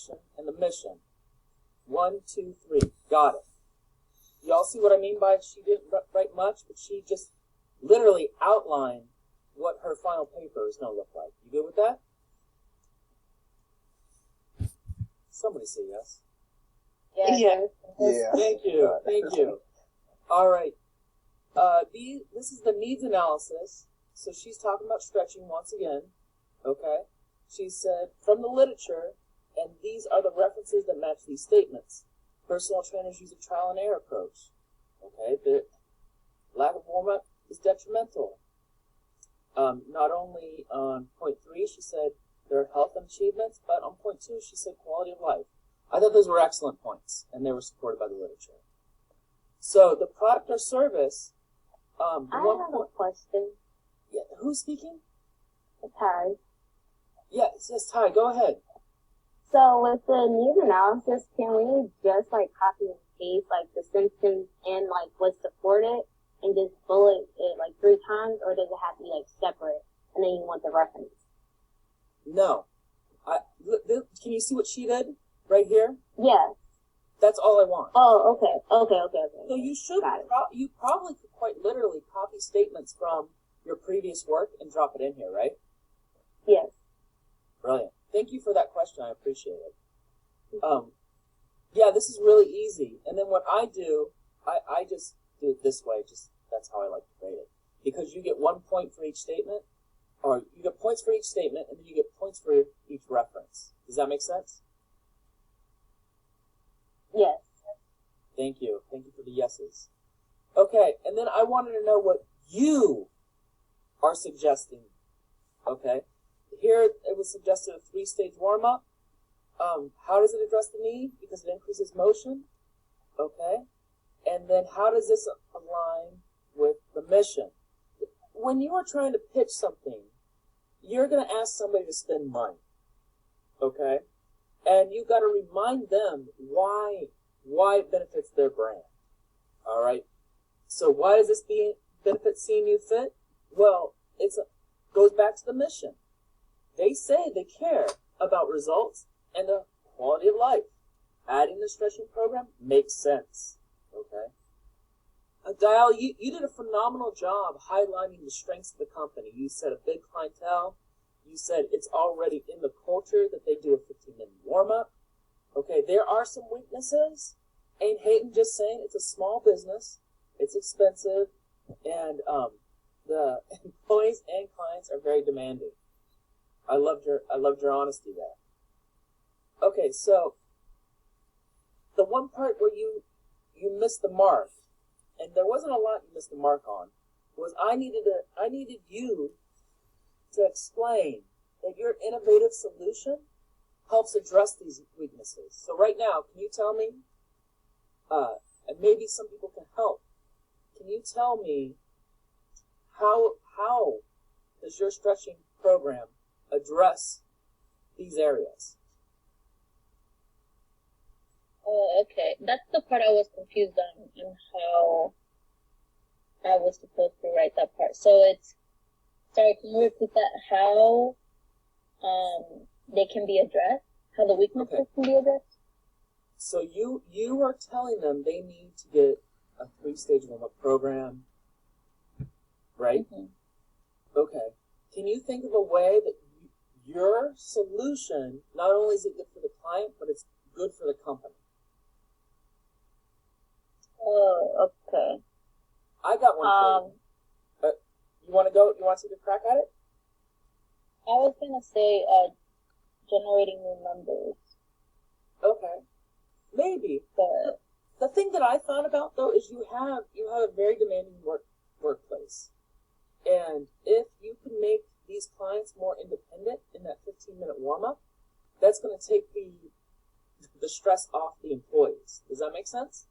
organization and the mission. 1, 2, 3. Got it. Y'all see what I mean by she didn't write much, but she just literally outlined what her final paper is going to look like. You good with that? Somebody say yes. Yeah. Thank you. Thank you. All right. This is the needs analysis. So she's talking about stretching once again. Okay. She said, from the literature, and these are the references that match these statements. Personal trainers use a trial and error approach. Okay. The lack of warm-up is detrimental. Not only on point 3, she said their health and achievements, but on point 2, she said quality of life. I thought those were excellent points, and they were supported by the literature. So the product or service. I have a question. Yeah, who's speaking? Ty. Yes, Ty, go ahead. So with the needs analysis, can we just like copy and paste like the symptoms and like what's supported and just bullet it like 3 times, or does it have to be like separate and then you want the reference? No. Can you see what she did right here? Yeah. That's all I want. Oh, okay. So you should, you probably could quite literally copy statements from your previous work and drop it in here, right? Yes. Brilliant. Thank you for that question. I appreciate it. Yeah, this is really easy. And then what I do, I just do it this way. Just that's how I like to grade it. Because you get 1 point for each statement, or you get points for each statement, and then you get points for each reference. Does that make sense? Yes. Thank you. Thank you for the yeses. Okay, and then I wanted to know what you are suggesting. Okay, here it was suggested a 3-stage warm-up. How does it address the need? Because it increases motion. Okay, and then how does this align with the mission? When you are trying to pitch something, you're going to ask somebody to spend money. Okay, and you've got to remind them why it benefits their brand. All right. So why does this benefit seeing you fit? Well, goes back to the mission. They say they care about results and the quality of life. Adding the stretching program makes sense. Okay. Dial, you did a phenomenal job highlighting the strengths of the company. You said a big clientele. You said it's already in the culture that they do a 15-minute warm-up. Okay, there are some weaknesses. Ain't hating, just saying it's a small business. It's expensive, and the employees and clients are very demanding. I loved your honesty there. Okay, so the one part where you missed the mark, and there wasn't a lot you missed the mark on, was I needed you to explain that your innovative solution helps address these weaknesses. So right now, can you tell me, and maybe some people can help, can you tell me how does your stretching program address these areas? Oh, okay. That's the part I was confused on how I was supposed to write that part. So sorry, can you repeat that? How they can be addressed? How the weaknesses can be addressed? So you are telling them they need to get a 3-stage warm-up program, right? Mm-hmm. Okay. Can you think of a way that your solution, not only is it good for the client, but it's good for the company? Oh, okay. I got one for you. You want to go? You want to take a crack at it? I was gonna say generating new numbers. Okay, maybe. But the thing that I thought about though is you have a very demanding workplace, and if you can make these clients more independent in that 15-minute warm-up, that's going to take the stress off the employees. Does that make sense?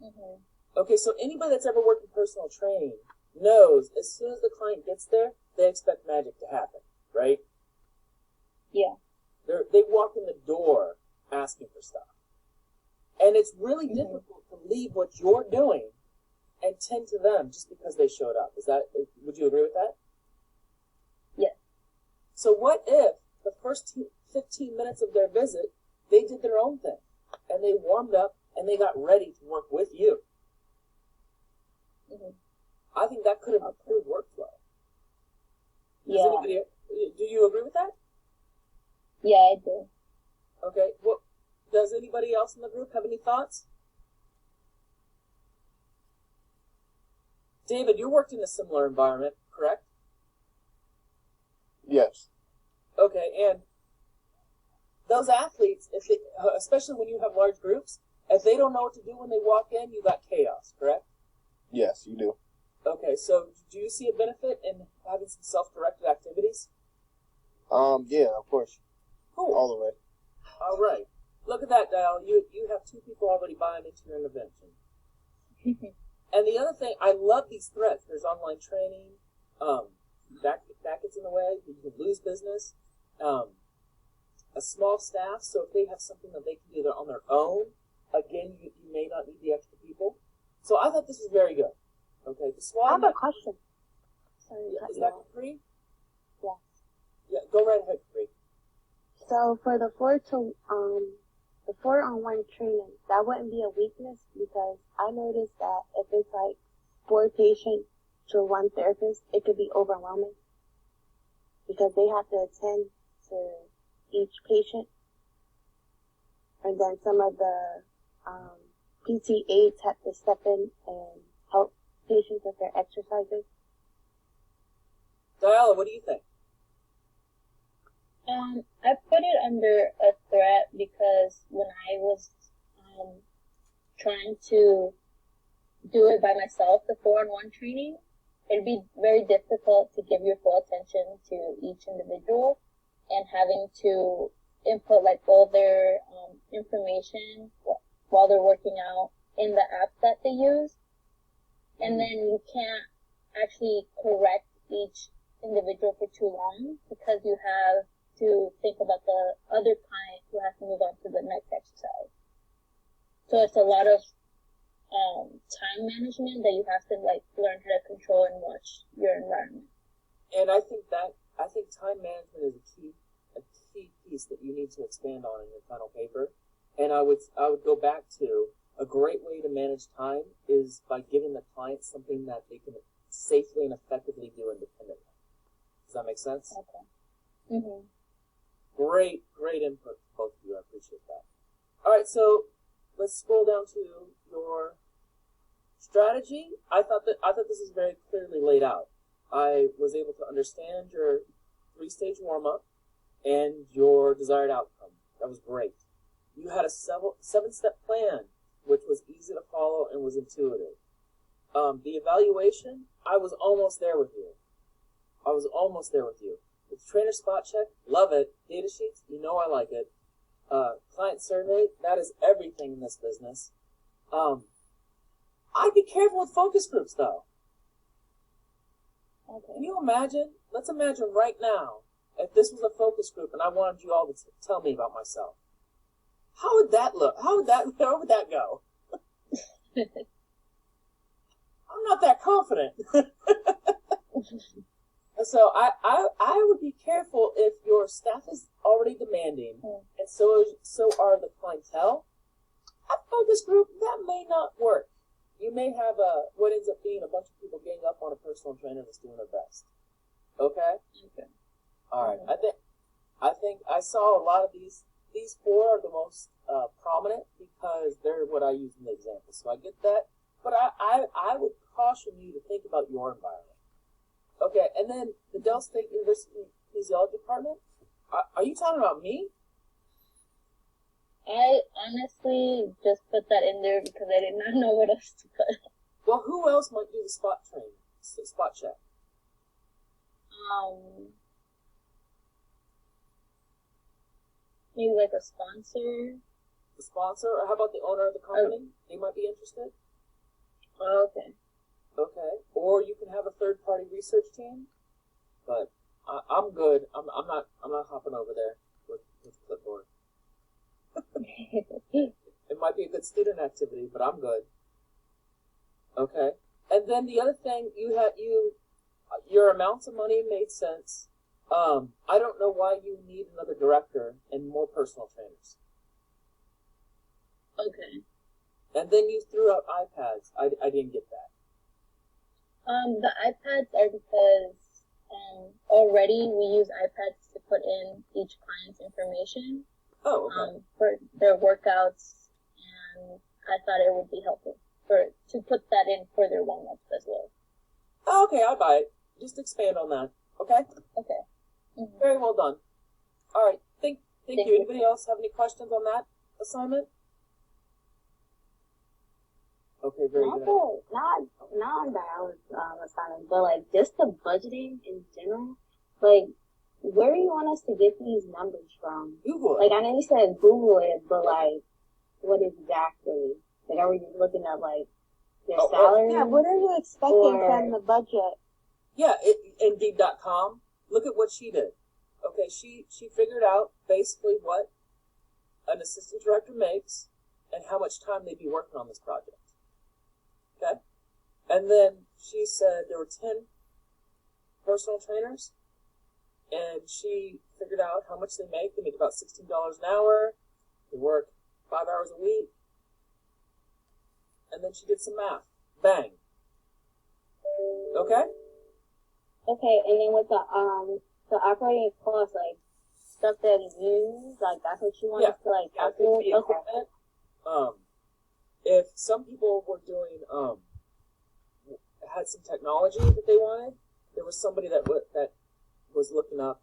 Mm-hmm. Okay, so anybody that's ever worked in personal training knows as soon as the client gets there, they expect magic to happen, right? Yeah. They walk in the door asking for stuff. And it's really difficult to leave what you're doing and tend to them just because they showed up. Would you agree with that? Yeah. So what if the first 15 minutes of their visit, they did their own thing, and they warmed up, and they got ready to work with you. Mm-hmm. I think that could have improved workflow. Yeah. Do you agree with that? Yeah, I do. Okay. Well, does anybody else in the group have any thoughts? David, you worked in a similar environment, correct? Yes. Okay, and those athletes, if they, especially when you have large groups, if they don't know what to do when they walk in, you got chaos, correct? Yes, you do. Okay, so do you see a benefit in having some self-directed activities? Yeah, of course. Cool. All the way. All right. Look at that, Dial. You have 2 people already buying into your intervention. And the other thing, I love these threads. There's online training. That gets in the way. You can lose business. A small staff, so if they have something that they can do on their own, again, you may not need the extra people. So I thought this was very good. Okay, the SWOT. I have a question. Sorry, Is that Capri? Yes. Yeah, go right ahead, Capri. So for the 4-on-1 training, that wouldn't be a weakness because I noticed that if it's like 4 patients to 1 therapist, it could be overwhelming because they have to attend to each patient, and then some of the PT aides have to step in and help patients with their exercises. Diala, what do you think? I put it under a threat because when I was trying to do it by myself, the 4-on-1 training, it'd be very difficult to give your full attention to each individual and having to input like all their information while they're working out in the app that they use. And then you can't actually correct each individual for too long because you have to think about the other client who has to move on to the next exercise. So it's a lot of time management that you have to like learn how to control and watch your environment. And I think time management is a key piece that you need to expand on in your final paper. And I would go back to a great way to manage time is by giving the client something that they can safely and effectively do independently. Does that make sense? Okay. Mm-hmm. Great input, both of you. I appreciate that. All right, so let's scroll down to your strategy. I thought this is very clearly laid out. I was able to understand your 3-stage warm-up and your desired outcome. That was great. You had a 7-step plan, which was easy to follow and was intuitive. The evaluation, I was almost there with you. The trainer spot check, love it. Data sheets, you know I like it. Client survey, that is everything in this business. I'd be careful with focus groups, though. Okay. Can you imagine? Let's imagine right now if this was a focus group and I wanted you all to tell me about myself. How would that look? How would that go? I'm not that confident. So I would be careful if your staff is already demanding, and so are the clientele. A focus group, that may not work. You may have what ends up being a bunch of people gang up on a personal trainer that's doing their best. Okay? Okay. All right. I think I saw a lot of these. These 4 are the most prominent because they're what I use in the example. So I get that. But I would caution you to think about your environment. Okay, and then the Del State University Physiology Department. Are you talking about me? I honestly just put that in there because I did not know what else to put. Well, who else might do the spot check? Maybe like a sponsor. The sponsor, or how about the owner of the company? They might be interested. Oh, okay. Okay, or you can have a third-party research team. But I'm good. I'm not hopping over there with clipboard. It might be a good student activity, but I'm good. Okay, and then the other thing your amounts of money made sense. I don't know why you need another director and more personal trainers. Okay. And then you threw out iPads. I didn't get that. The iPads are because already we use iPads to put in each client's information Oh, okay. for their workouts, and I thought it would be helpful to put that in for their warm-ups as well. Oh, okay, I buy it. Just expand on that. Okay? Okay. Mm-hmm. Very well done. All right. Thank Thank you. you. Anybody else have any questions on that assignment? Okay, very Not good. the, not on that assignment, but like just the budgeting in general. Like, where do you want us to get these numbers from? Google Like, it. I know you said Google it, but like, what exactly? Like, are we just looking at like their Oh, salary? Yeah, what are you expecting Or- from the budget? Yeah, Indeed.com. Look at what she did. Okay, she figured out basically what an assistant director makes and how much time they'd be working on this project. Okay? And then she said there were 10 personal trainers, and she figured out how much they make. They make about $16 an hour. They work 5 hours a week. And then she did some math. Bang. Okay? Okay, and then with the operating costs, like stuff that is used, like that's what you want us to like Yeah, it could be calculate. Okay. equipment. If some people were doing, had some technology that they wanted, there was somebody that was looking up,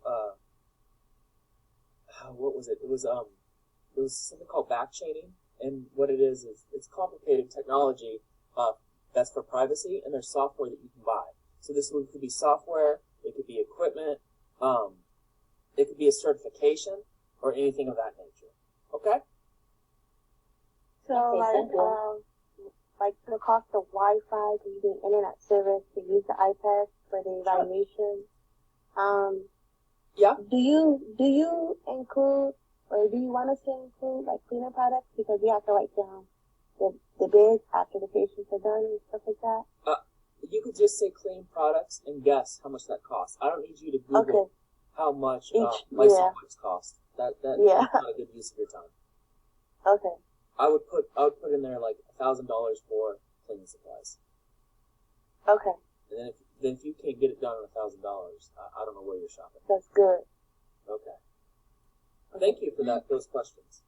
what was it? It was something called backchaining, and what it is it's complicated technology, that's for privacy, and there's software that you can buy. So this could be software, it could be equipment, it could be a certification, or anything of that nature. Okay? So Okay, thank you. like the cost of Wi-Fi to use the internet service to use the iPad for the evaluation. Yeah. Do you include, or do you want us to include like cleaner products, because we have to write down the bids after the patients are done and stuff like that? You could just say clean products and guess how much that costs. I don't need you to Google Okay. how much Each- my yeah. supplies cost. That's Yeah. not a good use of your time. Okay. I would put in there like $1,000 for cleaning supplies, Okay. and then if you can't get it done on $1,000, I don't know where you're shopping. That's good. Okay. Thank you for those questions.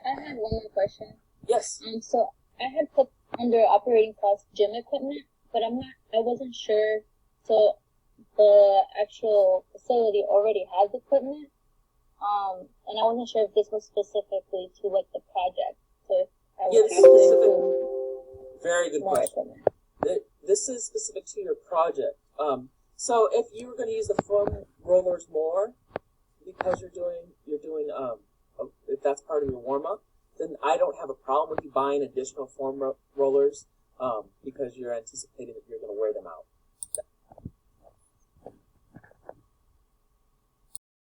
I had one more question. Yes. So I had put under operating costs gym equipment, but I wasn't sure. So the actual facility already has equipment, and I wasn't sure if this was specifically to like the project. So if I would Yes, have to specific. include Very good more question. equipment. This is specific to your project. So if you were going to use the foam rollers more, because you're doing if that's part of your warm up, then I don't have a problem with you buying additional foam rollers, because you're anticipating that you're going to wear them out.